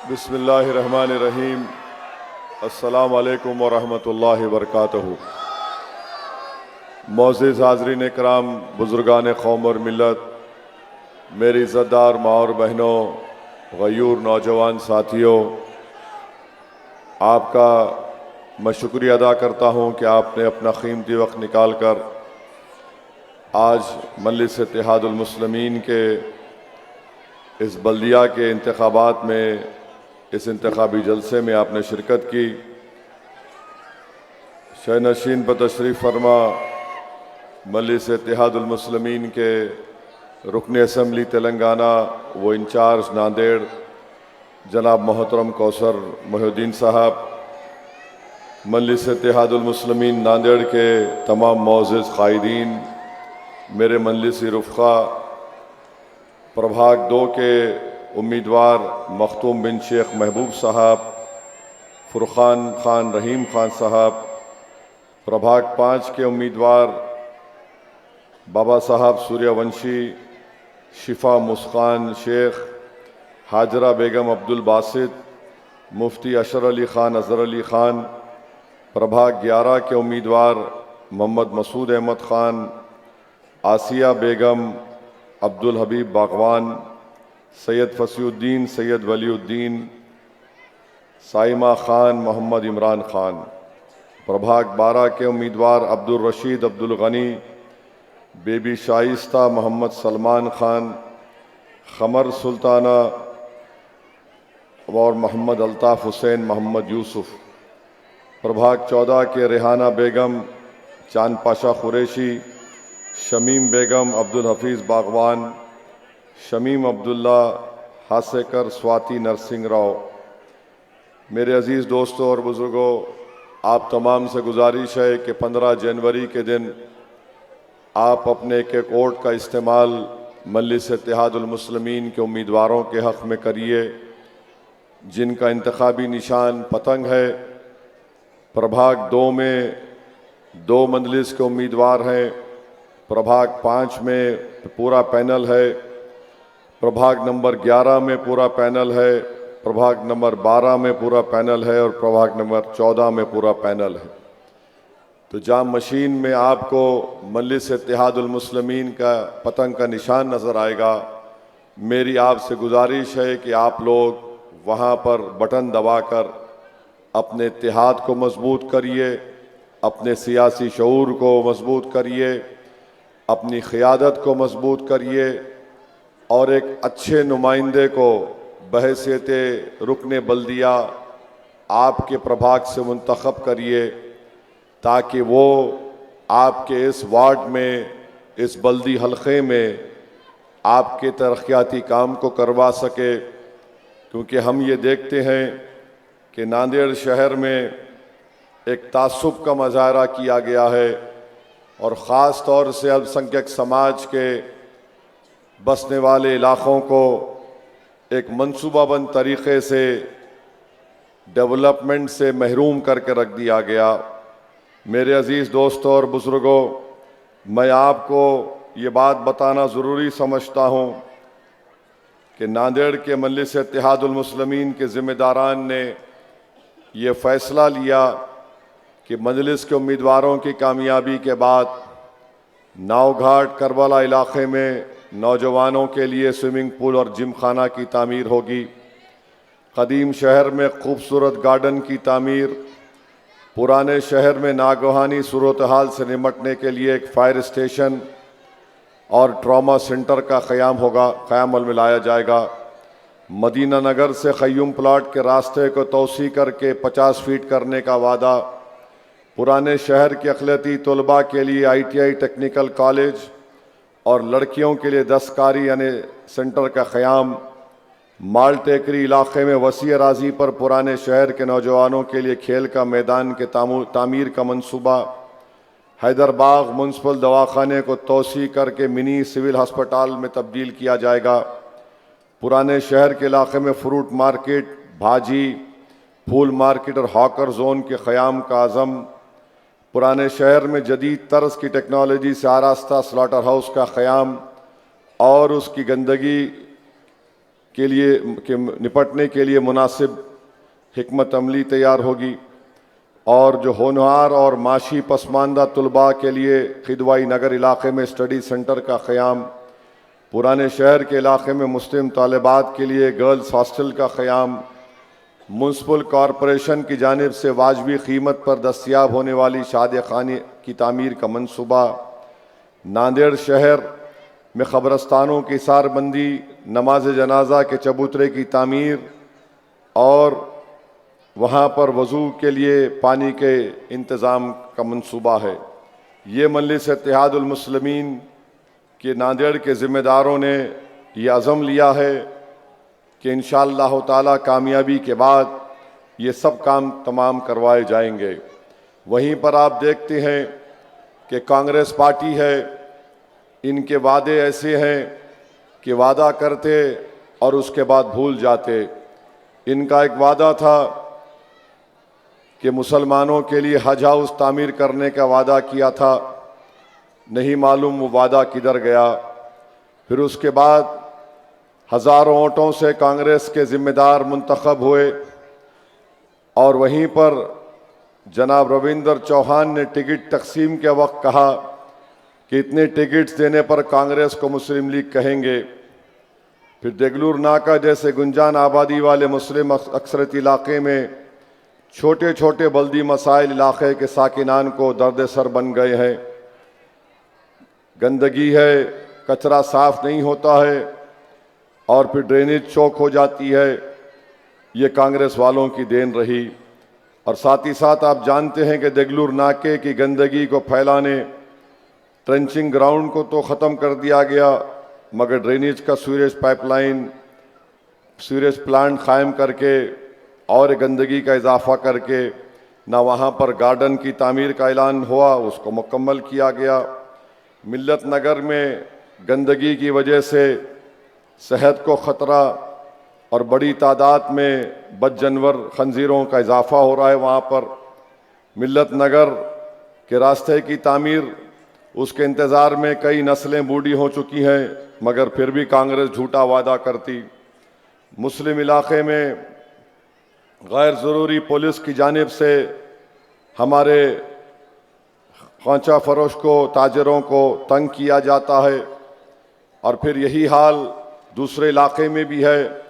बिस्मिल्लाहिर्रहमानिर्रहीम। अस्सलाम वालेकुम वरहमतुल्लाहि वबरकातुहू। मोअज़्ज़िज़ हाज़रीन इकराम, बुज़ुर्गान क़ौम और मिल्लत, मेरी इज़्ज़तदार माँ और बहनों, ग़यूर नौजवान साथियों, आपका मैं शुक्रिया अदा करता हूँ कि आपने अपना कीमती वक्त निकाल कर आज मजलिस इत्तेहादुल मुस्लिमीन के इस बल्दिया के इंतखाबात में, इस इंतखाबी जलसे में आपने शिरकत की। शहनशीन पर तशरीफ़ फरमा मजलिस इत्तेहादुल मुस्लिमीन के रुकन असम्बली तेलंगाना व इंचार्ज नांदेड़ जनाब मोहतरम कौसर मोहिउद्दीन साहब, मजलिस इत्तेहादुल मुस्लिमीन नांदेड़ के तमाम मोअज़्ज़िज़ क़ायदीन, मेरे मजलिसी रुफ़क़ा, प्रभाग 2 के उम्मीदवार मखतूम बिन शेख महबूब साहब, फुरक़ान खान रहीम खान साहब, प्रभाग 5 के उम्मीदवार बाबा साहब सूर्यवंशी, शिफा मुस्कान शेख, हाजरा बेगम अब्दुल बासित, मुफ्ती अशर अली ख़ान अज़हर अली ख़ान, प्रभाग 11 के उम्मीदवार मोहम्मद मसूद अहमद ख़ान, आसिया बेगम, अब्दुल हबीब बागवान, सैयद फसीउद्दीन, सैयद वलीउद्दीन, साइमा ख़ान, मोहम्मद इमरान ख़ान। प्रभाग 12 के उम्मीदवार अब्दुल रशीद, अब्दुल गनी, बेबी शाइस्ता, मोहम्मद सलमान ख़ान, ख़मर सुल्ताना और मोहम्मद अल्ताफ़ हुसैन, मोहम्मद यूसुफ। प्रभाग 14 के रेहाना बेगम, चांद पाशा कुरैशी, शमीम बेगम, अब्दुल हफीज़ बागवान, शमीम अब्दुल्ला, हासेकर, स्वाति नरसिंह राव। मेरे अज़ीज़ दोस्तों और बुज़ुर्गों, आप तमाम से गुजारिश है कि 15 जनवरी के दिन आप अपने एक एक वोट का इस्तेमाल मजलिस इत्तेहादुल मुस्लिमीन के उम्मीदवारों के हक़ में करिए, जिनका इंतखाबी निशान पतंग है। प्रभाग 2 में 2 मजलिस के उम्मीदवार हैं, प्रभाग 5 में पूरा पैनल है, प्रभाग नंबर 11 में पूरा पैनल है, प्रभाग नंबर 12 में पूरा पैनल है और प्रभाग नंबर 14 में पूरा पैनल है। तो जहाँ मशीन में आपको मजलिस इत्तेहादुल मुस्लिमीन का पतंग का निशान नज़र आएगा, मेरी आपसे गुजारिश है कि आप लोग वहाँ पर बटन दबाकर अपने इत्तेहाद को मजबूत करिए, अपने सियासी शऊर को मजबूत करिए, अपनी क़ियादत को मजबूत करिए और एक अच्छे नुमाइंदे को बहैसियत रुकन बल्दिया आपके प्रभाग से मुंतखब करिए, ताकि वो आपके इस वार्ड में, इस बल्दी हलक़े में आपके तरक्याती काम को करवा सके। क्योंकि हम ये देखते हैं कि नांदेड़ शहर में एक तासुब का मुज़ाहरा किया गया है और ख़ास तौर से अल्पसंख्यक समाज के बसने वाले इलाक़ों को एक मनसूबाबंद तरीक़े से डेवलपमेंट से महरूम करके रख दिया गया। मेरे अज़ीज़ दोस्तों और बुज़ुर्गों, मैं आपको ये बात बताना ज़रूरी समझता हूँ कि नांदेड़ के मजलिस इत्तेहादुल मुस्लिमीन के ज़िम्मेदारान ने ये फ़ैसला लिया कि मजलिस के उम्मीदवारों की कामयाबी के बाद नावघाट करबला इलाक़े में नौजवानों के लिए स्विमिंग पूल और जिम खाना की तामीर होगी। क़दीम शहर में खूबसूरत गार्डन की तामीर, पुराने शहर में नागहानी सूरत हाल से निमटने के लिए एक फायर स्टेशन और ट्रॉमा सेंटर का क़याम में लाया जाएगा। मदीना नगर से ख़य्यूम प्लाट के रास्ते को तोसी करके 50 फीट करने का वादा, पुराने शहर के अक़लियती तलबा के लिए ITI टेक्निकल कॉलेज और लड़कियों के लिए दस्तकारी यानी सेंटर का क़याम, माल टेकरी इलाक़े में वसी अराज़ी पर पुराने शहर के नौजवानों के लिए खेल का मैदान के तामीर का मंसूबा, हैदरबाग म्युनिसिपल दवाखाने को तोसी करके मिनी सिविल हस्पताल में तब्दील किया जाएगा। पुराने शहर के इलाक़े में फ्रूट मार्केट, भाजी, फूल मार्केट और हॉकर जोन के क़याम का आज़म, पुराने शहर में जदीद तर्ज की टेक्नोलॉजी से आरास्ता स्लॉटर हाउस का क़याम और उसकी गंदगी निपटने के लिए मुनासिब हिकमत अमली तैयार होगी और जो होनहार और माशी पसमानदा तलबा के लिए खिदवाई नगर इलाके में स्टडी सेंटर का क़याम, पुराने शहर के इलाके में मुस्लिम तालिबात के लिए गर्ल्स हॉस्टल का क़याम, म्यूनसिपल कॉरपोरेशन की जानिब से वाजबी कीमत पर दस्तियाब होने वाली शादी खाने की तामीर का मनसूबा, नांदेड़ शहर में ख़बरस्तानों की सारबंदी, नमाज जनाजा के चबूतरे की तामीर और वहाँ पर वज़ू के लिए पानी के इंतज़ाम का मंसूबा है। ये मजलिस इत्तेहादुल मुस्लिमीन के नांदेड़ के ज़िम्मेदारों ने यह अज़म लिया है कि इंशाअल्लाह ताला कामयाबी के बाद ये सब काम तमाम करवाए जाएंगे। वहीं पर आप देखते हैं कि कांग्रेस पार्टी है, इनके वादे ऐसे हैं कि वादा करते और उसके बाद भूल जाते। इनका एक वादा था कि मुसलमानों के लिए हज हाउस तामीर करने का वादा किया था, नहीं मालूम वो वादा किधर गया। फिर उसके बाद हज़ारों वोटों से कांग्रेस के ज़िम्मेदार मुंतखब हुए और वहीं पर जनाब रविंदर चौहान ने टिकट तकसीम के वक्त कहा कि इतने टिकट्स देने पर कांग्रेस को मुस्लिम लीग कहेंगे। फिर देगलूर नाका जैसे गुंजान आबादी वाले मुस्लिम अक्सरत इलाके में छोटे छोटे बल्दी मसाइल इलाके के साकिनान को दर्द सर बन गए हैं। गंदगी है, कचरा साफ नहीं होता है और फिर ड्रेनेज चौक हो जाती है। ये कांग्रेस वालों की देन रही। और साथ ही साथ आप जानते हैं कि देगलूर नाके की गंदगी को फैलाने ट्रेंचिंग ग्राउंड को तो ख़त्म कर दिया गया, मगर ड्रेनेज का सीवरेज पाइपलाइन, सीवरेज प्लांट कायम करके और गंदगी का इजाफा करके ना वहाँ पर गार्डन की तामीर का ऐलान हुआ, उसको मुकम्मल किया गया। मिल्लत नगर में गंदगी की वजह से सेहत को ख़तरा और बड़ी तादाद में बद जानवर खंजीरों का इजाफा हो रहा है। वहाँ पर मिल्लत नगर के रास्ते की तामीर, उसके इंतज़ार में कई नस्लें बूढ़ी हो चुकी हैं, मगर फिर भी कांग्रेस झूठा वादा करती। मुस्लिम इलाके में गैर ज़रूरी पुलिस की जानिब से हमारे खांचा फरोश को, ताजरों को तंग किया जाता है और फिर यही हाल दूसरे इलाके में भी है,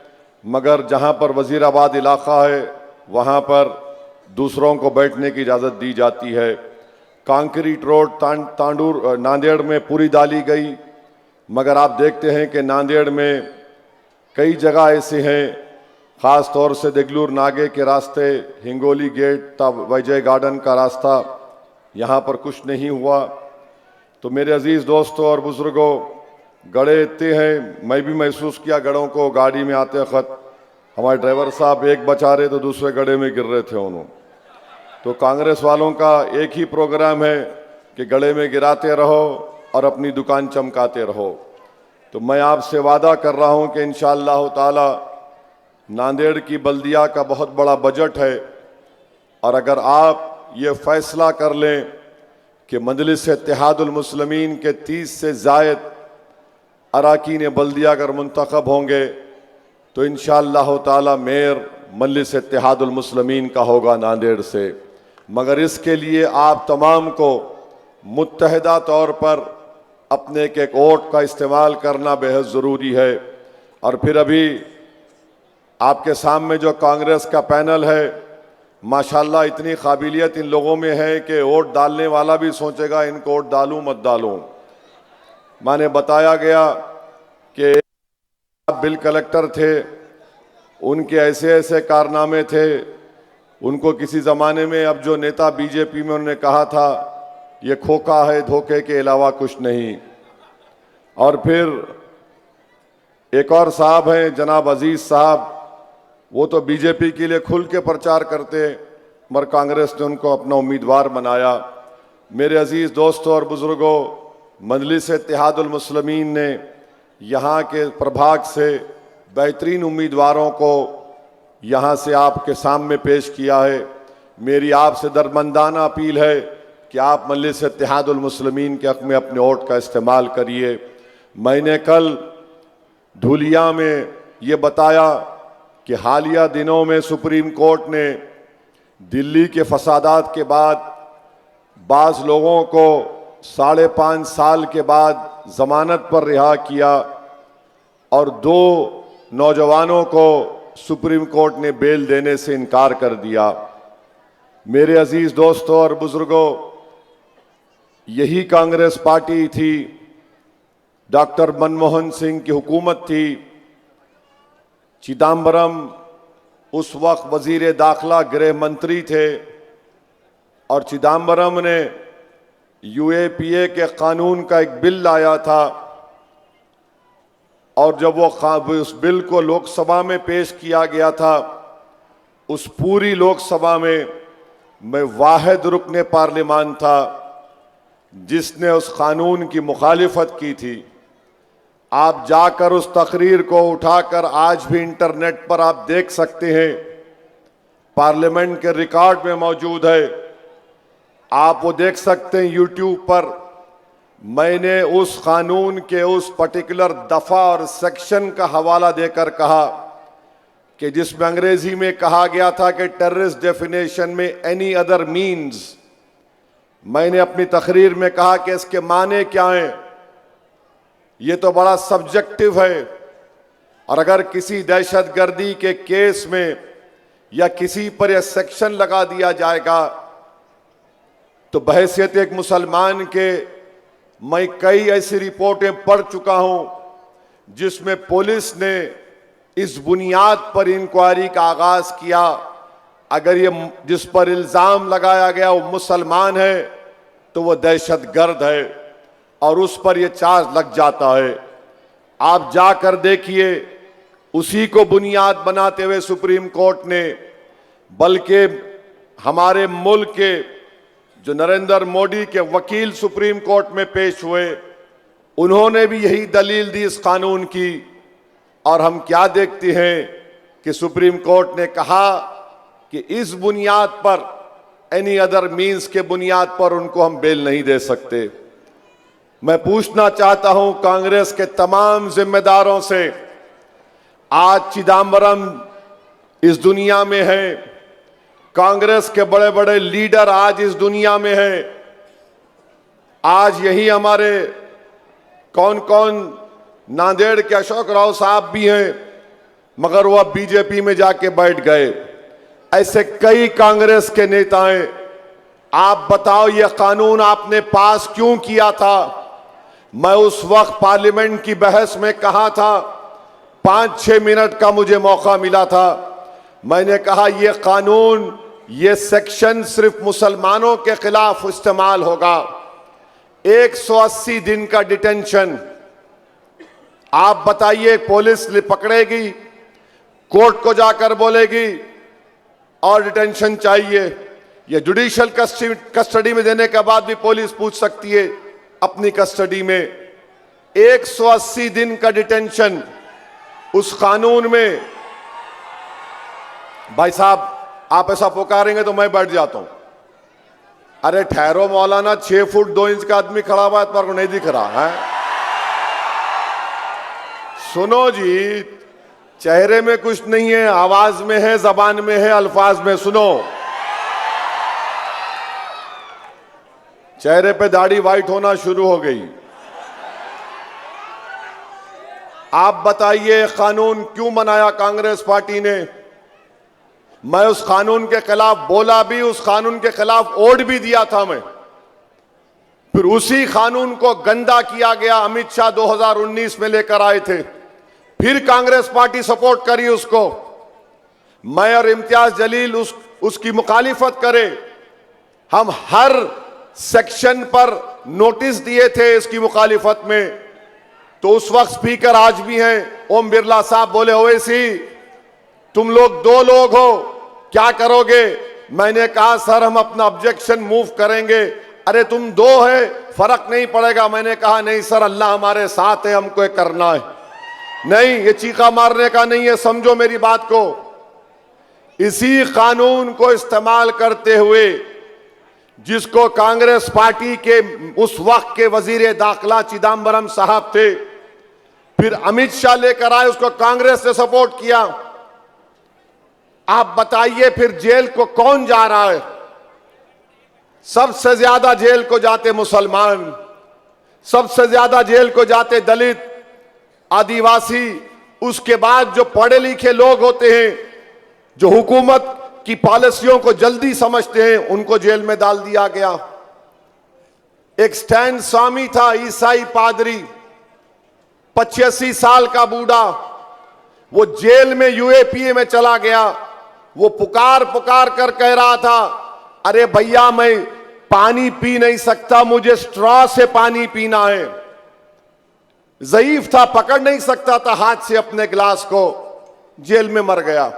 मगर जहां पर वज़ीराबाद इलाका है वहां पर दूसरों को बैठने की इजाज़त दी जाती है। कंक्रीट रोड तांडूर नांदेड़ में पूरी डाली गई, मगर आप देखते हैं कि नांदेड़ में कई जगह ऐसे हैं, ख़ास तौर से देगलूर नागे के रास्ते, हिंगोली गेट तब वजय गार्डन का रास्ता, यहाँ पर कुछ नहीं हुआ। तो मेरे अजीज़ दोस्तों और बुज़ुर्गों, गड़े इतने हैं, मैं भी महसूस किया गड़ों को गाड़ी में आते वक्त। हमारे ड्राइवर साहब एक बचा रहे तो दूसरे गड़े में गिर रहे थे उन्होंने। तो कांग्रेस वालों का एक ही प्रोग्राम है कि गड़े में गिराते रहो और अपनी दुकान चमकाते रहो। तो मैं आपसे वादा कर रहा हूँ कि इंशाअल्लाह ताला नांदेड़ की बल्दिया का बहुत बड़ा बजट है और अगर आप ये फैसला कर लें कि मजलिस इत्तेहादुल मुस्लिमीन के 30 से ज़ायद अरकान बल्दिया अगर मुंतखब होंगे तो इंशाअल्लाह ताला मेयर मजलिस इत्तेहादुल मुस्लिमीन का होगा नांदेड़ से। मगर इसके लिए आप तमाम को मुत्तहिदा तौर पर अपने एक वोट का इस्तेमाल करना बेहद ज़रूरी है। और फिर अभी आपके सामने जो कांग्रेस का पैनल है, माशाल्लाह इतनी काबिलियत इन लोगों में है कि वोट डालने वाला भी सोचेगा इनको वोट डालूं मत डालूं। माने बताया गया कि बिल कलेक्टर थे, उनके ऐसे ऐसे कारनामे थे, उनको किसी ज़माने में अब जो नेता बीजेपी में उन्होंने कहा था ये खोखा है, धोखे के अलावा कुछ नहीं। और फिर एक और साहब हैं जनाब अजीज साहब, वो तो बीजेपी के लिए खुल के प्रचार करते, मगर कांग्रेस ने उनको अपना उम्मीदवार बनाया। मेरे अजीज दोस्तों और बुजुर्गों, मजलिस इत्तेहादुल मुस्लिमीन ने यहाँ के प्रभाग से बेहतरीन उम्मीदवारों को यहाँ से आपके सामने पेश किया है। मेरी आपसे दरबंदाना अपील है कि आप मजलिस इत्तेहादुल मुस्लिमीन के हक़ में अपने वोट का इस्तेमाल करिए। मैंने कल धुलिया में ये बताया कि हालिया दिनों में सुप्रीम कोर्ट ने दिल्ली के फसादात के बाद बाज़ लोगों को 5.5 साल के बाद ज़मानत पर रिहा किया और 2 नौजवानों को सुप्रीम कोर्ट ने बेल देने से इनकार कर दिया। मेरे अजीज दोस्तों और बुजुर्गों, यही कांग्रेस पार्टी थी, डॉक्टर मनमोहन सिंह की हुकूमत थी, चिदम्बरम उस वक्त वजीर दाखिला गृह मंत्री थे और चिदम्बरम ने यूएपीए के कानून का एक बिल लाया था और जब वो उस बिल को लोकसभा में पेश किया गया था, उस पूरी लोकसभा में मैं वाहिद रुकने पार्लियामान था जिसने उस कानून की मुखालिफत की थी। आप जाकर उस तकरीर को उठाकर आज भी इंटरनेट पर आप देख सकते हैं, पार्लियामेंट के रिकॉर्ड में मौजूद है, आप वो देख सकते हैं यूट्यूब पर। मैंने उस कानून के उस पर्टिकुलर दफा और सेक्शन का हवाला देकर कहा कि जिसमें अंग्रेजी में कहा गया था कि टेररिस्ट डेफिनेशन में एनी अदर मीन्स, मैंने अपनी तकरीर में कहा कि इसके माने क्या हैं, ये तो बड़ा सब्जेक्टिव है और अगर किसी दहशतगर्दी के केस में या किसी पर यह सेक्शन लगा दिया जाएगा तो बहैसियत एक मुसलमान के मैं कई ऐसी रिपोर्टें पढ़ चुका हूं जिसमें पुलिस ने इस बुनियाद पर इंक्वायरी का आगाज किया, अगर ये जिस पर इल्जाम लगाया गया वो मुसलमान है तो वो दहशतगर्द है और उस पर ये चार्ज लग जाता है। आप जाकर देखिए, उसी को बुनियाद बनाते हुए सुप्रीम कोर्ट ने, बल्कि हमारे मुल्क के जो नरेंद्र मोदी के वकील सुप्रीम कोर्ट में पेश हुए, उन्होंने भी यही दलील दी इस कानून की। और हम क्या देखते हैं कि सुप्रीम कोर्ट ने कहा कि इस बुनियाद पर, एनी अदर मीन्स के बुनियाद पर उनको हम बेल नहीं दे सकते। मैं पूछना चाहता हूं कांग्रेस के तमाम जिम्मेदारों से, आज चिदम्बरम इस दुनिया में है, कांग्रेस के बड़े बड़े लीडर आज इस दुनिया में हैं, आज यही हमारे कौन कौन, नांदेड़ के अशोक राव साहब भी हैं मगर वो अब बीजेपी में जाके बैठ गए। ऐसे कई कांग्रेस के नेता हैं। आप बताओ ये कानून आपने पास क्यों किया था? मैं उस वक्त पार्लियामेंट की बहस में कहा था, 5-6 मिनट का मुझे मौका मिला था, मैंने कहा ये कानून, ये सेक्शन सिर्फ मुसलमानों के खिलाफ इस्तेमाल होगा। 180 दिन का डिटेंशन, आप बताइए, पुलिस पकड़ेगी, कोर्ट को जाकर बोलेगी और डिटेंशन चाहिए, ये जुडिशियल कस्टडी में देने के बाद भी पुलिस पूछ सकती है अपनी कस्टडी में। 180 दिन का डिटेंशन उस कानून में। भाई साहब, आप ऐसा पुकारेंगे तो मैं बैठ जाता हूं। अरे ठहरो मौलाना, 6 फुट 2 इंच का आदमी खड़ा हुआ है, तुम्हारे को नहीं दिख रहा है? सुनो जी, चेहरे में कुछ नहीं है, आवाज में है, जबान में है, अल्फाज में। सुनो, चेहरे पे दाढ़ी वाइट होना शुरू हो गई। आप बताइए कानून क्यों बनाया कांग्रेस पार्टी ने? मैं उस कानून के खिलाफ बोला भी, उस कानून के खिलाफ वोट भी दिया था मैं। फिर उसी कानून को गंदा किया गया, अमित शाह 2019 में लेकर आए थे, फिर कांग्रेस पार्टी सपोर्ट करी उसको। मैं और इम्तियाज जलील उसकी मुखालिफत करे। हम हर सेक्शन पर नोटिस दिए थे इसकी मुखालिफत में। तो उस वक्त स्पीकर आज भी हैं, ओम बिरला साहब बोले, ओवैसी तुम लोग 2 लोग हो, क्या करोगे? मैंने कहा सर हम अपना ऑब्जेक्शन मूव करेंगे। अरे तुम 2 है, फर्क नहीं पड़ेगा। मैंने कहा नहीं सर, अल्लाह हमारे साथ है, हमको ये करना है। नहीं, ये चीखा मारने का नहीं है, समझो मेरी बात को। इसी कानून को इस्तेमाल करते हुए, जिसको कांग्रेस पार्टी के उस वक्त के वजीर दाखिला चिदम्बरम साहब थे, फिर अमित शाह लेकर आए, उसको कांग्रेस ने सपोर्ट किया। आप बताइए फिर जेल को कौन जा रहा है? सबसे ज्यादा जेल को जाते मुसलमान, सबसे ज्यादा जेल को जाते दलित, आदिवासी। उसके बाद जो पढ़े लिखे लोग होते हैं, जो हुकूमत की पॉलिसियों को जल्दी समझते हैं, उनको जेल में डाल दिया गया। एक स्टैन स्वामी था, ईसाई पादरी, 85 साल का बूढ़ा, वो जेल में यूएपीए में चला गया। वो पुकार पुकार कर कह रहा था, अरे भैया मैं पानी पी नहीं सकता, मुझे स्ट्रॉ से पानी पीना है। ज़ईफ था, पकड़ नहीं सकता था हाथ से अपने गिलास को, जेल में मर गया।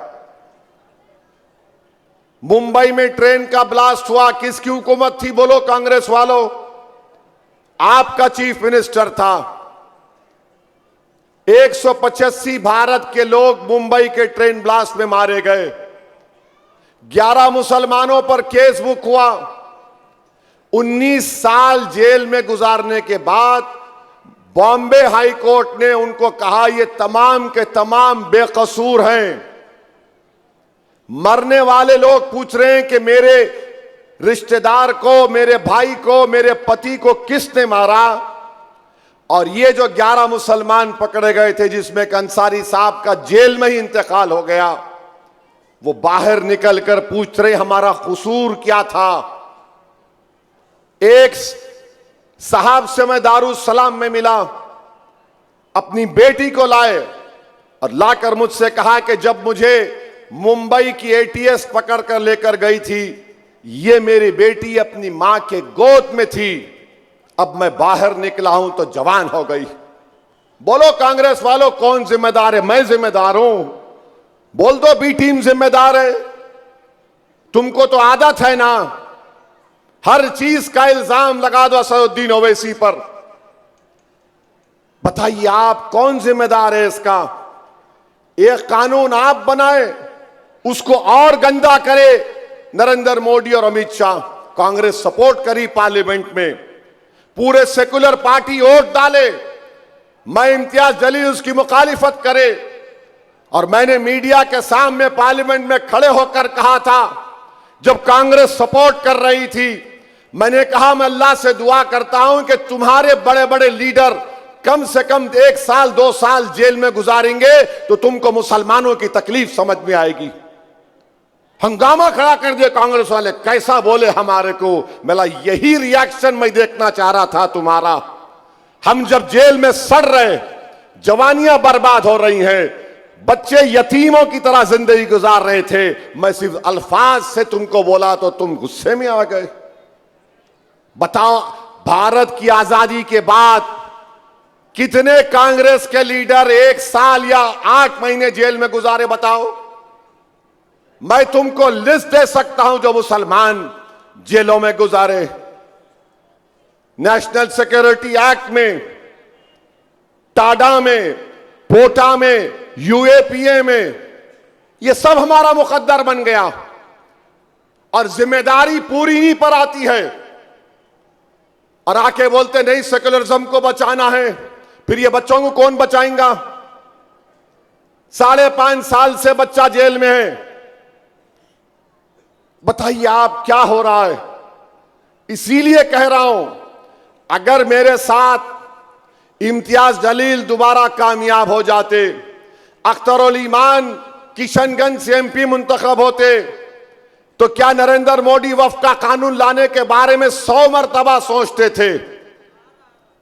मुंबई में ट्रेन का ब्लास्ट हुआ, किसकी हुकूमत थी बोलो? कांग्रेस वालों, आपका चीफ मिनिस्टर था। 185 भारत के लोग मुंबई के ट्रेन ब्लास्ट में मारे गए। 11 मुसलमानों पर केस बुक हुआ। 19 साल जेल में गुजारने के बाद बॉम्बे हाई कोर्ट ने उनको कहा ये तमाम के तमाम बेकसूर हैं। मरने वाले लोग पूछ रहे हैं कि मेरे रिश्तेदार को, मेरे भाई को, मेरे पति को किसने मारा? और ये जो 11 मुसलमान पकड़े गए थे, जिसमें एक अंसारी साहब का जेल में ही इंतकाल हो गया, वो बाहर निकलकर पूछ रहे हमारा कसूर क्या था। एक साहब से मैं दारुसलाम में मिला, अपनी बेटी को लाए और लाकर मुझसे कहा कि जब मुझे मुंबई की एटीएस पकड़ कर लेकर गई थी, ये मेरी बेटी अपनी मां के गोद में थी, अब मैं बाहर निकला हूं तो जवान हो गई। बोलो कांग्रेस वालों, कौन जिम्मेदार है? मैं जिम्मेदार हूं। बोल दो बी टीम जिम्मेदार है। तुमको तो आदत है ना, हर चीज का इल्जाम लगा दो असदुद्दीन ओवैसी पर। बताइए आप कौन जिम्मेदार है इसका? एक कानून आप बनाए, उसको और गंदा करे नरेंद्र मोदी और अमित शाह। कांग्रेस सपोर्ट करी पार्लियामेंट में, पूरे सेकुलर पार्टी वोट डाले, मैं इम्तियाज जलील उसकी मुखालिफत करे। और मैंने मीडिया के सामने पार्लियामेंट में खड़े होकर कहा था, जब कांग्रेस सपोर्ट कर रही थी, मैंने कहा मैं अल्लाह से दुआ करता हूं कि तुम्हारे बड़े बड़े लीडर कम से कम 1 साल 2 साल जेल में गुजारेंगे तो तुमको मुसलमानों की तकलीफ समझ में आएगी। हंगामा खड़ा कर दिया कांग्रेस वाले, कैसा बोले हमारे को। मेरा यही रिएक्शन मैं देखना चाह रहा था तुम्हारा। हम जब जेल में सड़ रहे, जवानियां बर्बाद हो रही हैं, बच्चे यतीमों की तरह जिंदगी गुजार रहे थे, मैं सिर्फ अल्फाज से तुमको बोला तो तुम गुस्से में आ गए। बताओ, भारत की आजादी के बाद कितने कांग्रेस के लीडर 1 साल या 8 महीने जेल में गुजारे? बताओ। मैं तुमको लिस्ट दे सकता हूं जो मुसलमान जेलों में गुजारे। नेशनल सिक्योरिटी एक्ट में, टाडा में, पोटा में, यूएपीए में, यह सब हमारा मुकद्दर बन गया। और जिम्मेदारी पूरी ही पर आती है। और आके बोलते नहीं सेकुलरिज्म को बचाना है, फिर ये बच्चों को कौन बचाएगा? 5.5 साल से बच्चा जेल में है। बताइए आप क्या हो रहा है? इसीलिए कह रहा हूं, अगर मेरे साथ इम्तियाज जलील दोबारा कामयाब हो जाते, अख्तरुल ईमान किशनगंज से एमपी मुंतखब होते, तो क्या नरेंद्र मोदी वक्फ का कानून लाने के बारे में 100 मरतबा सोचते थे?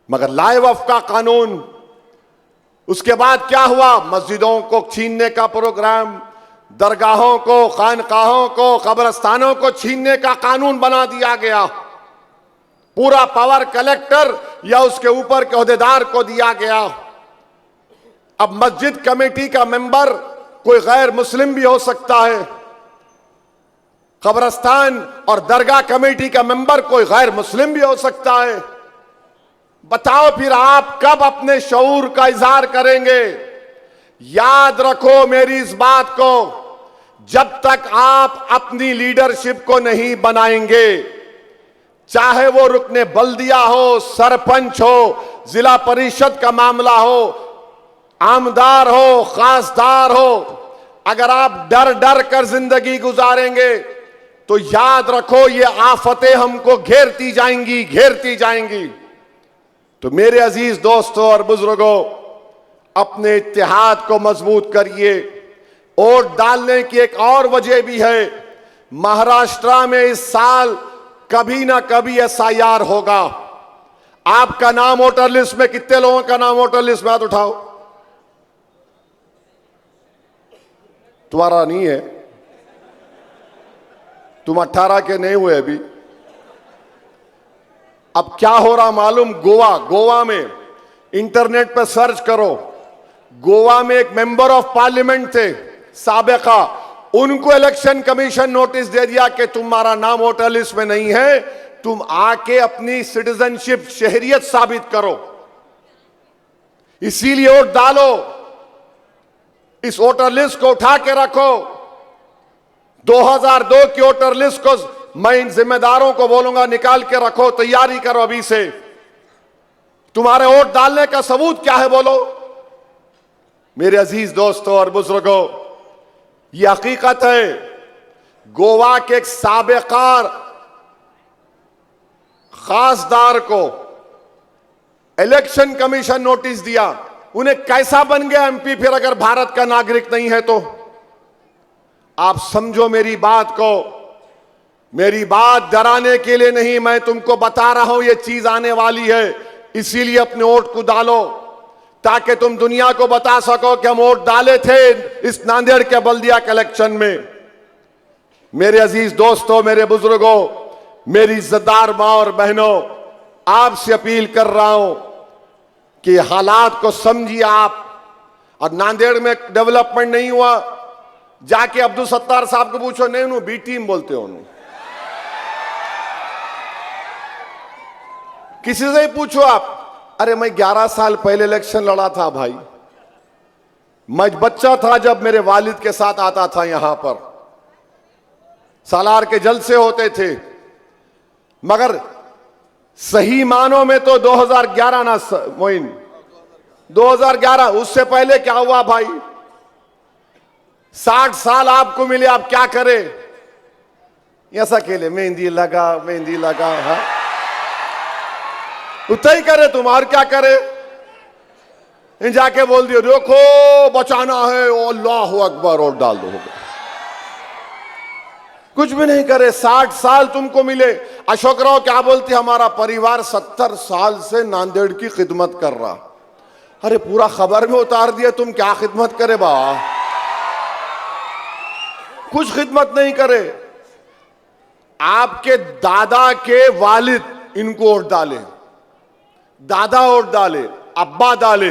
मगर लाए वक्फ का कानून। उसके बाद क्या हुआ? मस्जिदों को छीनने का प्रोग्राम, दरगाहों को, खानकाहों को, कब्रस्तानों को छीनने का कानून बना दिया गया। पूरा पावर कलेक्टर या उसके ऊपर के ओहदेदार को दिया गया। अब मस्जिद कमेटी का मेंबर कोई गैर मुस्लिम भी हो सकता है, कब्रस्तान और दरगाह कमेटी का मेंबर कोई गैर मुस्लिम भी हो सकता है। बताओ फिर आप कब अपने शऊर का इजहार करेंगे? याद रखो मेरी इस बात को, जब तक आप अपनी लीडरशिप को नहीं बनाएंगे, चाहे वो रुकने बल्दिया हो, सरपंच हो, जिला परिषद का मामला हो, आमदार हो, खासदार हो, अगर आप डर डर कर जिंदगी गुजारेंगे तो याद रखो ये आफतें हमको घेरती जाएंगी, घेरती जाएंगी। तो मेरे अजीज दोस्तों और बुजुर्गों, अपने इत्तेहाद को मजबूत करिए। वोट डालने की एक और वजह भी है, महाराष्ट्र में इस साल कभी ना कभी SIR होगा। आपका नाम वोटर लिस्ट में, कितने लोगों का नाम वोटर लिस्ट में? हाथ उठाओ। तुम्हारा नहीं है, तुम 18 के नहीं हुए अभी। अब क्या हो रहा मालूम? गोवा में इंटरनेट पर सर्च करो, गोवा में एक मेंबर ऑफ पार्लियामेंट थे साबिका, उनको इलेक्शन कमीशन नोटिस दे दिया कि तुम्हारा नाम वोटर लिस्ट में नहीं है, तुम आके अपनी सिटीजनशिप, शहरियत साबित करो। इसीलिए वोट डालो, इस वोटर लिस्ट को उठा के रखो। 2002 की वोटर लिस्ट को मैं इन जिम्मेदारों को बोलूंगा निकाल के रखो, तैयारी करो अभी से। तुम्हारे वोट डालने का सबूत क्या है बोलो? मेरे अजीज दोस्तों और बुजुर्गों, यह हकीकत है, गोवा के एक साबिका खासदार को इलेक्शन कमीशन नोटिस दिया। उन्हें कैसा बन गया MP फिर, अगर भारत का नागरिक नहीं है तो? आप समझो मेरी बात को। मेरी बात डराने के लिए नहीं, मैं तुमको बता रहा हूं ये चीज आने वाली है। इसीलिए अपने वोट को डालो ताकि तुम दुनिया को बता सको कि हम वोट डाले थे इस नांदेड़ के बल्दिया के इलेक्शन में। मेरे अजीज दोस्तों, मेरे बुजुर्गों, मेरी इज्जतदार मां और बहनों, आपसे अपील कर रहा हूं कि हालात को समझिए आप। और नांदेड़ में डेवलपमेंट नहीं हुआ, जाके अब्दुल सत्तार साहब को पूछो, नहीं उन्होंने बी टीम बोलते हो, किसी से ही पूछो आप। अरे मैं 11 साल पहले इलेक्शन लड़ा था भाई, मैं बच्चा था जब मेरे वालिद के साथ आता था यहां पर, सालार के जलसे होते थे। मगर सही मानों में तो 2011 ना मोइन, 2011, उससे पहले क्या हुआ भाई? 60 साल आपको मिले, आप क्या करें? ऐसा खेले, मेहंदी लगा, मेहंदी लगा, हाँ उतना ही करे तुम, और क्या करे? इन जाके बोल दियो देखो बचाना है, अल्लाह अकबर, और डाल दो, हो गया। कुछ भी नहीं करे। 60 साल तुमको मिले। अशोक राव क्या बोलते, हमारा परिवार 70 साल से नांदेड़ की खिदमत कर रहा। अरे पूरा खबर में उतार दिया, तुम क्या खिदमत करे बा? कुछ खिदमत नहीं करे। आपके दादा के वालिद इनको वोट डाले, दादा वोट डाले, अब्बा डाले,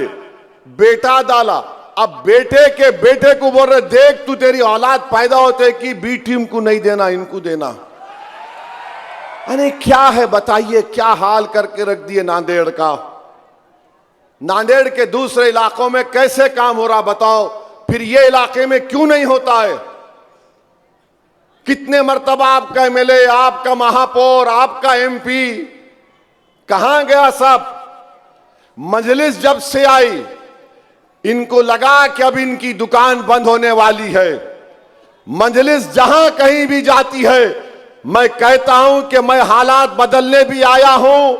बेटा डाला, अब बेटे के बेटे को बोल रहे देख तू तेरी औलाद पैदा होते कि बी टीम को नहीं देना, इनको देना। अरे क्या है बताइए, क्या हाल करके रख दिए नांदेड़ का। नांदेड़ के दूसरे इलाकों में कैसे काम हो रहा बताओ, फिर ये इलाके में क्यों नहीं होता है? कितने मर्तबा आपका MLA, आपका महापौर, आपका MP कहां गया सब? मजलिस जब से आई इनको लगा कि अब इनकी दुकान बंद होने वाली है। मजलिस जहां कहीं भी जाती है, मैं कहता हूं कि मैं हालात बदलने भी आया हूं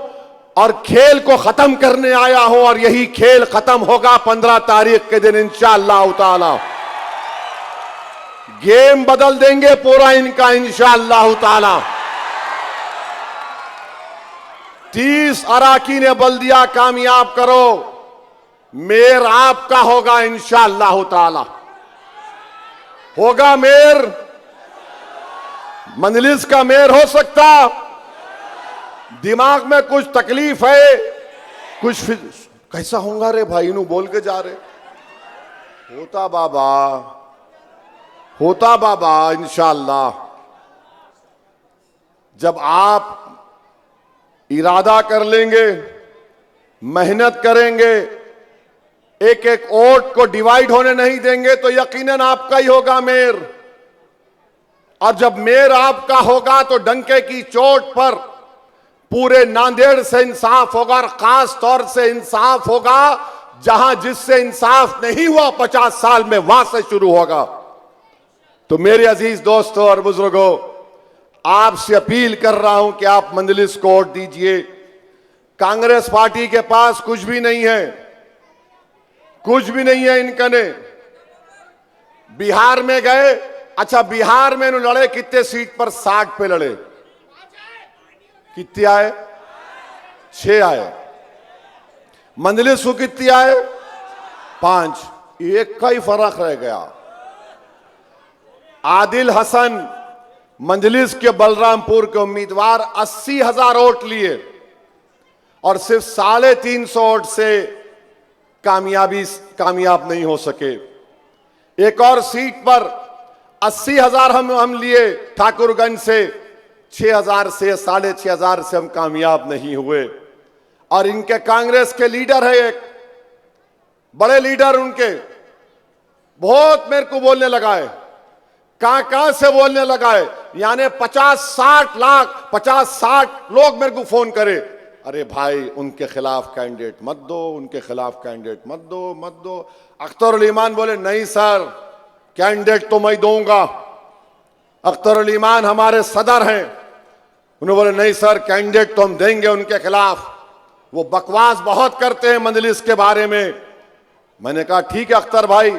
और खेल को खत्म करने आया हूं, और यही खेल खत्म होगा 15 तारीख के दिन इंशाअल्लाह ताला। गेम बदल देंगे पूरा इनका इंशाअल्लाह ताला। 30 अराकीन बल्दिया कामयाब करो, मेयर आपका होगा इंशाअल्लाह ताला। होगा मेयर, मजलिस का मेयर हो सकता। दिमाग में कुछ तकलीफ है, कुछ कैसा होगा रे भाई, इन्हों बोल के जा रहे। होता बाबा, होता बाबा इंशाअल्लाह। जब आप इरादा कर लेंगे, मेहनत करेंगे, एक एक वोट को डिवाइड होने नहीं देंगे, तो यकीनन आपका ही होगा मेयर। और जब मेयर आपका होगा तो डंके की चोट पर पूरे नांदेड़ से इंसाफ होगा, और खास तौर से इंसाफ होगा जहां जिससे इंसाफ नहीं हुआ 50 साल में वहां से शुरू होगा। तो मेरे अजीज दोस्तों और बुजुर्गों, आपसे अपील कर रहा हूं कि आप मंजलिस को वोट दीजिए। कांग्रेस पार्टी के पास कुछ भी नहीं है, कुछ भी नहीं है इनका ने। बिहार में गए, अच्छा बिहार में इन्होंने लड़े कितने सीट पर? 60 पे लड़े। कितने आए? 6 आए। मंजलिस को कितने आए? 5। एक का ही फर्क रह गया। आदिल हसन मंजलिस के बलरामपुर के उम्मीदवार 80,000 वोट लिए और सिर्फ 350 वोट से कामयाब नहीं हो सके। एक और सीट पर 80,000 हम लिए ठाकुरगंज से, 6,000 से 6,500 से हम कामयाब नहीं हुए। और इनके कांग्रेस के लीडर है, एक बड़े लीडर उनके, बहुत मेरे को बोलने लगाए, कहां से बोलने लगाए, यानी 50-60 लोग मेरे को फोन करे, अरे भाई उनके खिलाफ कैंडिडेट मत दो, उनके खिलाफ कैंडिडेट मत दो। अख्तर उल ईमान बोले नहीं सर, कैंडिडेट तो मैं दूंगा। अख्तर उल ईमान हमारे सदर हैं, उन्होंने बोले नहीं सर कैंडिडेट तो हम देंगे उनके खिलाफ। वो बकवास बहुत करते हैं मंजलिस के बारे में। मैंने कहा ठीक है अख्तर भाई,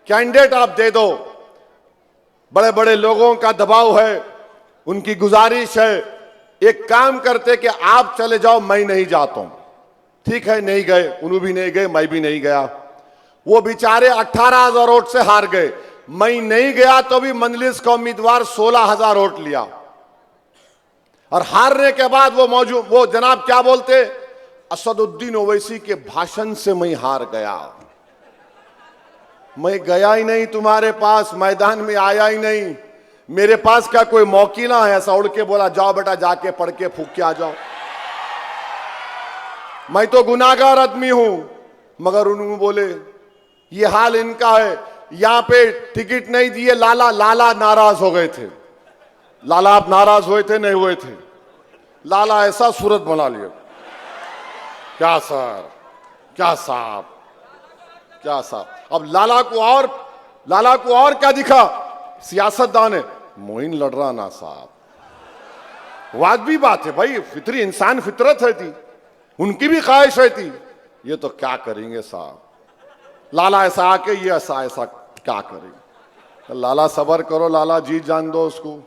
कैंडिडेट आप दे दो, बड़े बड़े लोगों का दबाव है, उनकी गुजारिश है, एक काम करते कि आप चले जाओ, मैं नहीं जाता हूं। ठीक है, नहीं गए, उन्होंने भी नहीं गए, मैं भी नहीं गया। वो बेचारे 18,000 वोट से हार गए। मैं नहीं गया तो भी मंजलिस का उम्मीदवार 16,000 वोट लिया। और हारने के बाद वो जनाब क्या बोलते, असदुद्दीन ओवैसी के भाषण से मैं हार गया। मैं गया ही नहीं तुम्हारे पास, मैदान में आया ही नहीं, मेरे पास क्या कोई मौकीला है? ऐसा उड़ के बोला जाओ बेटा जाके पढ़ के फूक के आ जाओ। मैं तो गुनाहगार आदमी हूं, मगर उन्होंने बोले ये हाल इनका है। यहां पे टिकट नहीं दिए, लाला नाराज हो गए थे। लाला आप नाराज हुए थे? नहीं हुए थे। लाला ऐसा सूरत बना लिया, क्या सर, क्या साहब, क्या साहब। अब लाला को और क्या दिखा? सियासतदान है, मोइन लड़ रहा ना साहब। वाजिबी बात है भाई, फितरी इंसान फितरत है थी, उनकी भी ख्वाहिश है थी। ये तो क्या करेंगे साहब, लाला ऐसा आके ये ऐसा क्या करेंगे? लाला सबर करो, लाला जीत जान दो उसको।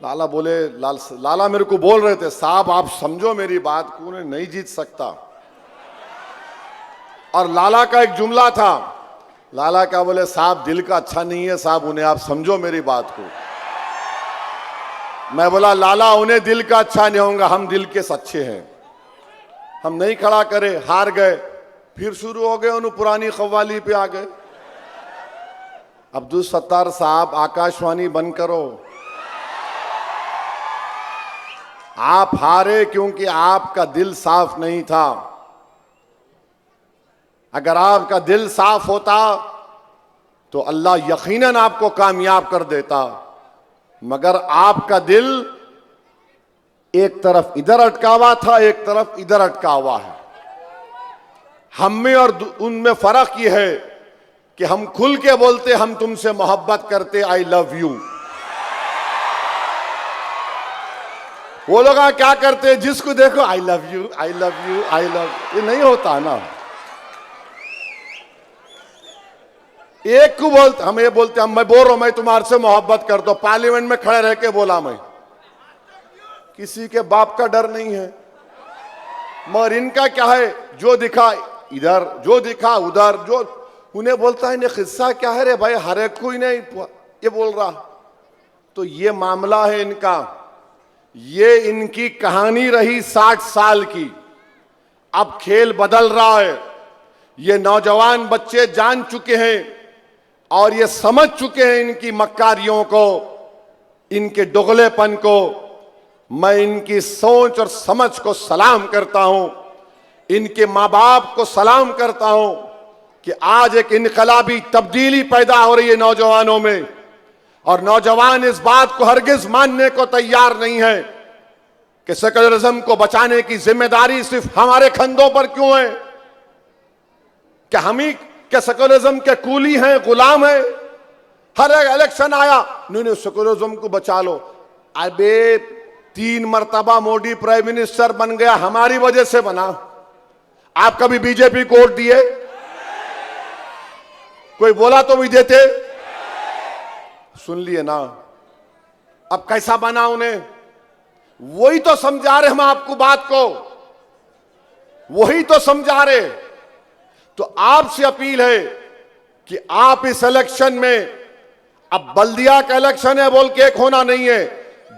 लाला बोले, लाला मेरे को बोल रहे थे साहब आप समझो मेरी बात को, उन्हें नहीं जीत सकता। और लाला का एक जुमला था, लाला क्या बोले, साहब दिल का अच्छा नहीं है साहब, उन्हें आप समझो मेरी बात को। मैं बोला लाला उन्हें दिल का अच्छा नहीं होगा, हम दिल के सच्चे हैं। हम नहीं खड़ा करे, हार गए, फिर शुरू हो गए, उन्हें पुरानी कव्वाली पे आ गए। अब्दुल सत्तार साहब आकाशवाणी बंद करो। आप हारे क्योंकि आपका दिल साफ नहीं था। अगर आपका दिल साफ होता तो अल्लाह यकीनन आपको कामयाब कर देता, मगर आपका दिल एक तरफ इधर अटका हुआ था, एक तरफ इधर अटका हुआ है। हम में और उनमें फर्क यह है कि हम खुल के बोलते हम तुमसे मोहब्बत करते, आई लव यू। वो लोग क्या करते, जिसको देखो I love you, I love you, I love, ये नहीं होता ना। एक को बोलते, हम ये बोलते, हम मैं बोल रहा हूं मैं तुम्हारे से मोहब्बत करता हूं, पार्लियामेंट में खड़े रह के बोला मैं, किसी के बाप का डर नहीं है। मगर इनका क्या है, जो दिखा इधर, जो दिखा उधर, जो उन्हें बोलता है, इन्हें किस्सा क्या है रे भाई, हर एक को ही नहीं ये बोल रहा। तो ये मामला है इनका, ये इनकी कहानी रही 60 साल की। अब खेल बदल रहा है, ये नौजवान बच्चे जान चुके हैं और ये समझ चुके हैं इनकी मक्कारियों को, इनके दोगलेपन को। मैं इनकी सोच और समझ को सलाम करता हूं, इनके माँ बाप को सलाम करता हूं कि आज एक इनकलाबी तब्दीली पैदा हो रही है नौजवानों में, और नौजवान इस बात को हरगिज मानने को तैयार नहीं है कि सेकुलरिज्म को बचाने की जिम्मेदारी सिर्फ हमारे कंधों पर क्यों है। कि हम ही के सेकुलरिज्म के कूली हैं, गुलाम हैं। हर एक इलेक्शन आया, नहीं सेकुलरिज्म को बचा लो। अबे 3 मरतबा मोदी प्राइम मिनिस्टर बन गया, हमारी वजह से बना। आप कभी बीजेपी को वोट दिए? कोई बोला तो भी देते? सुन लिए ना। अब कैसा बना उन्हें? वही तो समझा रहे हम आपको बात को, वही तो समझा रहे। तो आपसे अपील है कि आप इस इलेक्शन में, अब बल्दिया का इलेक्शन है बोल के एक होना नहीं है,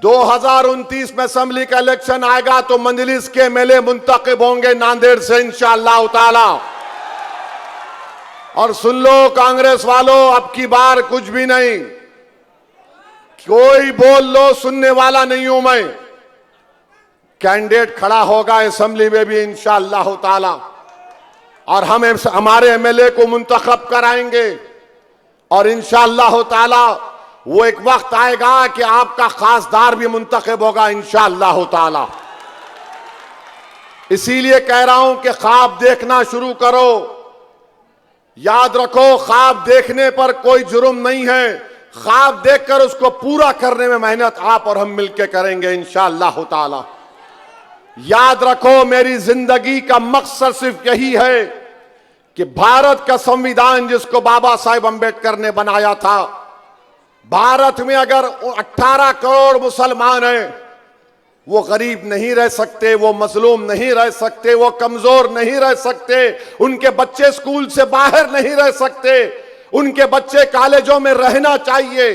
2029 में असेंबली का इलेक्शन आएगा तो मंजलिस के एमएलए मुंतखब होंगे नांदेड़ से इंशाअल्लाह ताला। और सुन लो कांग्रेस वालों, अब की बार कुछ भी नहीं, कोई बोल लो, सुनने वाला नहीं हूं मैं। कैंडिडेट खड़ा होगा असेंबली में भी इंशाअल्लाह ताला, और हम हमारे एमएलए को मुंतखब कराएंगे। और इंशाअल्लाह ताला वो एक वक्त आएगा कि आपका खासदार भी मुंतखब होगा इंशाअल्लाह ताला। इसीलिए कह रहा हूं कि ख्वाब देखना शुरू करो। याद रखो, ख्वाब देखने पर कोई जुर्म नहीं है, ख्वाब देखकर उसको पूरा करने में मेहनत आप और हम मिलकर करेंगे इंशाअल्लाह ताला। याद रखो, मेरी जिंदगी का मकसद सिर्फ यही है कि भारत का संविधान जिसको बाबा साहेब अंबेडकर ने बनाया था, भारत में अगर 18 करोड़ मुसलमान हैं, वो गरीब नहीं रह सकते, वो मजलूम नहीं रह सकते, वो कमजोर नहीं रह सकते, उनके बच्चे स्कूल से बाहर नहीं रह सकते, उनके बच्चे कॉलेजों में रहना चाहिए,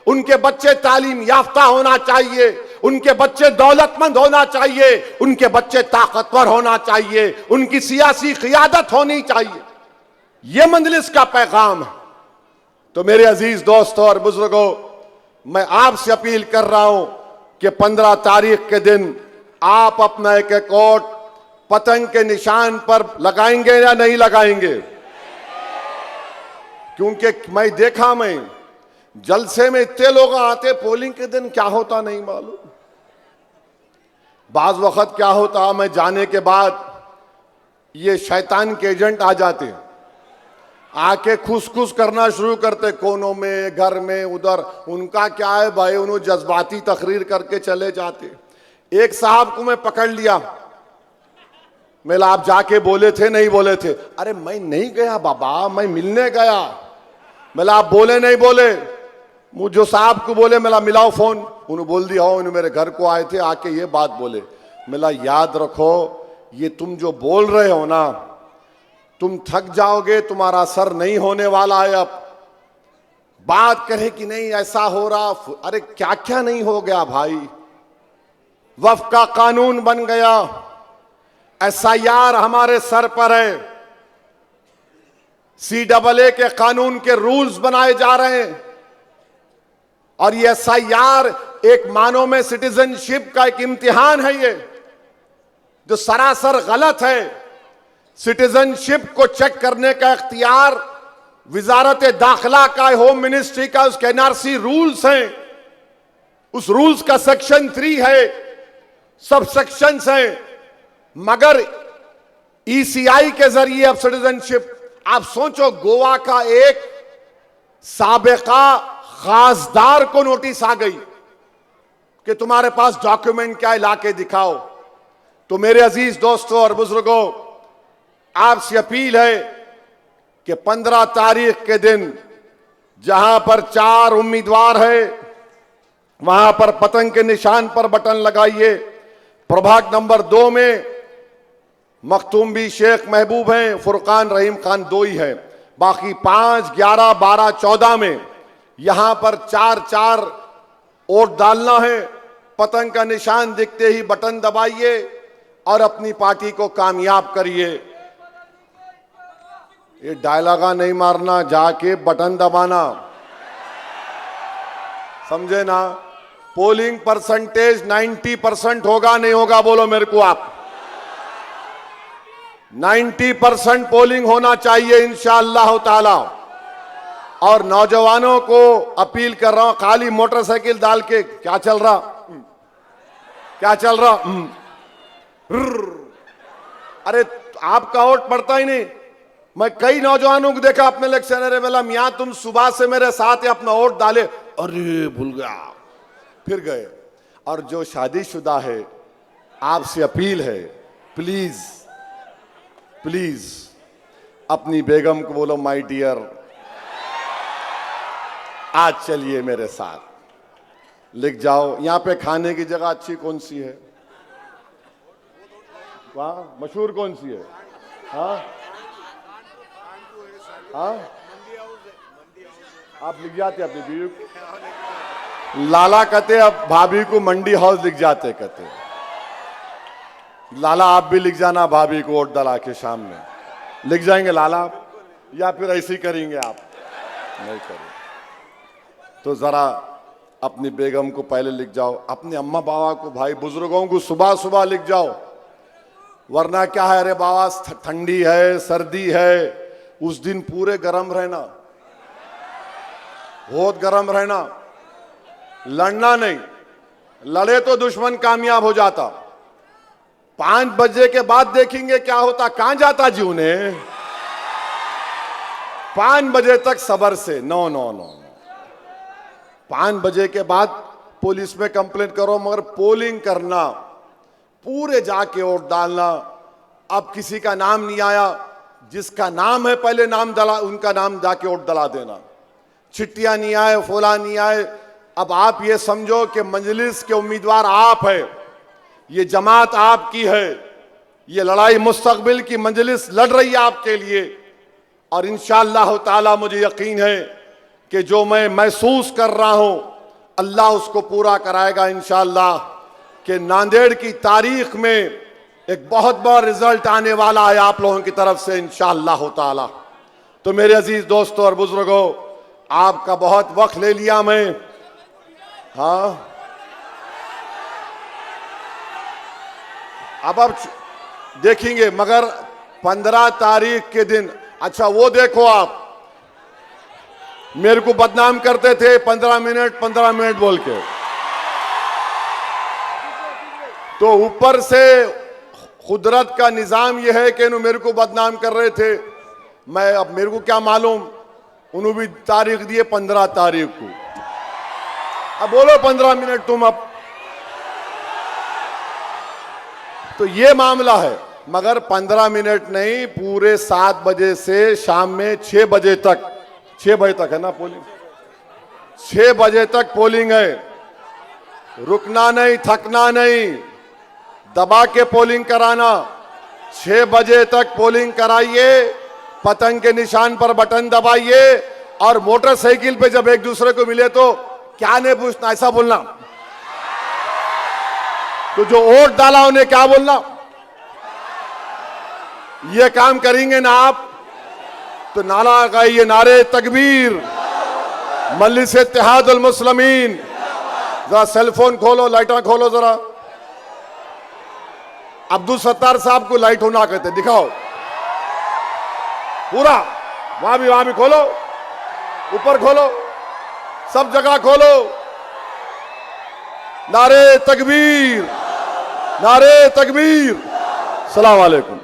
उनके बच्चे तालीम याफ्ता होना चाहिए, उनके बच्चे दौलतमंद होना चाहिए, उनके बच्चे ताकतवर होना चाहिए, उनकी सियासी क़ियादत होनी चाहिए। यह मंजलिस का पैगाम है। तो मेरे अजीज दोस्तों और बुजुर्गों, मैं आपसे अपील कर रहा हूं कि 15 तारीख के दिन आप अपना एक वोट पतंग के निशान पर लगाएंगे या नहीं लगाएंगे? क्योंकि मैं देखा, मैं जलसे में इतने लोग आते, पोलिंग के दिन क्या होता नहीं मालूम। बाज वक्त क्या होता, मैं जाने के बाद ये शैतान के एजेंट आ जाते, आके खुस करना शुरू करते, कोनों में, घर में, उधर। उनका क्या है भाई, उन्होंने जज्बाती तकरीर करके चले जाते। एक साहब को मैं पकड़ लिया, मेला आप जाके बोले थे नहीं बोले थे? अरे मैं नहीं गया बाबा, मैं मिलने गया। मेला आप बोले नहीं बोले? मुझे साहब को बोले, मेला मिलाओ फोन, उन्होंने बोल दिया हो, उन्होंने मेरे घर को आए थे, आके ये बात बोले। मेला याद रखो, ये तुम जो बोल रहे हो ना, तुम थक जाओगे, तुम्हारा असर नहीं होने वाला है। अब बात करे कि नहीं ऐसा हो रहा, अरे क्या क्या नहीं हो गया भाई। वक्फ का कानून बन गया, एसआईआर हमारे सर पर है, CAA के कानून के रूल्स बनाए जा रहे हैं, और ये एसआईआर एक मानो में सिटीजनशिप का एक इम्तिहान है, ये जो सरासर गलत है। सिटीजनशिप को चेक करने का इख्तियार विजारत दाखिला का, होम मिनिस्ट्री का, उसके NRC रूल्स हैं, उस रूल्स का सेक्शन 3 है, सब सेक्शंस हैं। मगर ECI के जरिए अब सिटीजनशिप, आप सोचो, गोवा का एक साबिका खासदार को नोटिस आ गई कि तुम्हारे पास डॉक्यूमेंट क्या है, लाके दिखाओ। तो मेरे अजीज दोस्तों और बुजुर्गों, आपसे अपील है कि 15 तारीख के दिन जहां पर 4 उम्मीदवार है, वहां पर पतंग के निशान पर बटन लगाइए। प्रभाग नंबर 2 में मखतूम शेख महबूब हैं, फुरकान रहीम खान 2 ही है, बाकी 5, 11, 12, 14 में यहां पर 4 वोट डालना है। पतंग का निशान दिखते ही बटन दबाइए और अपनी पार्टी को कामयाब करिए। ये डायलॉगा नहीं मारना, जाके बटन दबाना, समझे ना। पोलिंग परसेंटेज 90% होगा नहीं होगा, बोलो मेरे को आप। 90% पोलिंग होना चाहिए इंशाअल्लाह ताला। और नौजवानों को अपील कर रहा हूं, खाली मोटरसाइकिल डाल के क्या चल रहा, क्या चल रहा, अरे आपका वोट पड़ता ही नहीं, मैं कई नौजवानों को देखा अपने इलेक्शन एरिया में, मियां तुम सुबह से मेरे साथ ही अपना वोट डाले, अरे भूल गया, फिर गए। और जो शादीशुदा है, आपसे अपील है, प्लीज प्लीज अपनी बेगम को बोलो, माय डियर आज चलिए मेरे साथ, लिख जाओ। यहां पे खाने की जगह अच्छी कौन सी है, वहां मशहूर कौन सी है? हाँ हाँ, आप लिख जाते अपनी बीवी को। लाला कहते अब भाभी को मंडी हाउस लिख जाते, कहते लाला आप भी लिख जाना भाभी को वोट डला के शाम में, लिख जाएंगे लाला आप, या फिर ऐसे ही करेंगे आप? नहीं करेंगे तो जरा अपनी बेगम को पहले लिख जाओ, अपने अम्मा बाबा को, भाई बुजुर्गों को सुबह सुबह लिख जाओ, वरना क्या है, अरे बाबा ठंडी है, सर्दी है, उस दिन पूरे गर्म रहना, बहुत गर्म रहना, लड़ना नहीं, लड़े तो दुश्मन कामयाब हो जाता। 5 बजे के बाद देखेंगे क्या होता, कहां जाता जी उन्हें। 5 बजे तक सबर से, नो नो नो, 5 बजे के बाद पुलिस में कंप्लेंट करो, मगर पोलिंग करना, पूरे जाके वोट डालना। अब किसी का नाम नहीं आया, जिसका नाम है पहले नाम डला, उनका नाम जाके वोट डला देना। चिट्ठियां नहीं आए, फोला नहीं आए, अब आप ये समझो कि मजलिस के उम्मीदवार आप है, ये जमात आपकी है, ये लड़ाई मुस्तकबिल की मजलिस लड़ रही है आपके लिए। और इंशाअल्लाह ताला मुझे यकीन है कि जो मैं महसूस कर रहा हूं, अल्लाह उसको पूरा कराएगा इंशाअल्लाह, कि नांदेड़ की तारीख में एक बहुत बड़ा रिजल्ट आने वाला है आप लोगों की तरफ से इंशाअल्लाह ताला। तो मेरे अजीज दोस्तों और बुजुर्गों, आपका बहुत वक्त ले लिया मैं, हाँ अब देखेंगे, मगर 15 तारीख के दिन, अच्छा वो देखो आप मेरे को बदनाम करते थे 15 मिनट बोल के, तो ऊपर से कुदरत का निजाम यह है कि इन्हों मेरे को बदनाम कर रहे थे। मैं, अब मेरे को क्या मालूम, उन्होंने भी तारीख दिए 15 तारीख को। अब बोलो 15 मिनट तुम, अब तो ये मामला है, मगर 15 मिनट नहीं, पूरे 7 बजे से शाम में 6 बजे तक, 6 बजे तक है ना पोलिंग, 6 बजे तक पोलिंग है, रुकना नहीं, थकना नहीं, दबा के पोलिंग कराना। 6 बजे तक पोलिंग कराइए, पतंग के निशान पर बटन दबाइए, और मोटरसाइकिल पे जब एक दूसरे को मिले तो क्या नहीं पूछना, ऐसा बोलना। तो जो वोट डाला उन्हें क्या बोलना, ये काम करेंगे ना आप, तो नारा गाइए, नारे तकबीर, मजलिस इत्तेहादुल मुस्लिमीन। जरा सेलफोन खोलो, लाइटा खोलो जरा, अब्दुल सत्तार साहब को लाइट होना कहते, दिखाओ पूरा, वहां भी खोलो, ऊपर खोलो, सब जगह खोलो, नारे तकबीर, नारे तकबीर। सलाम वालेकुम।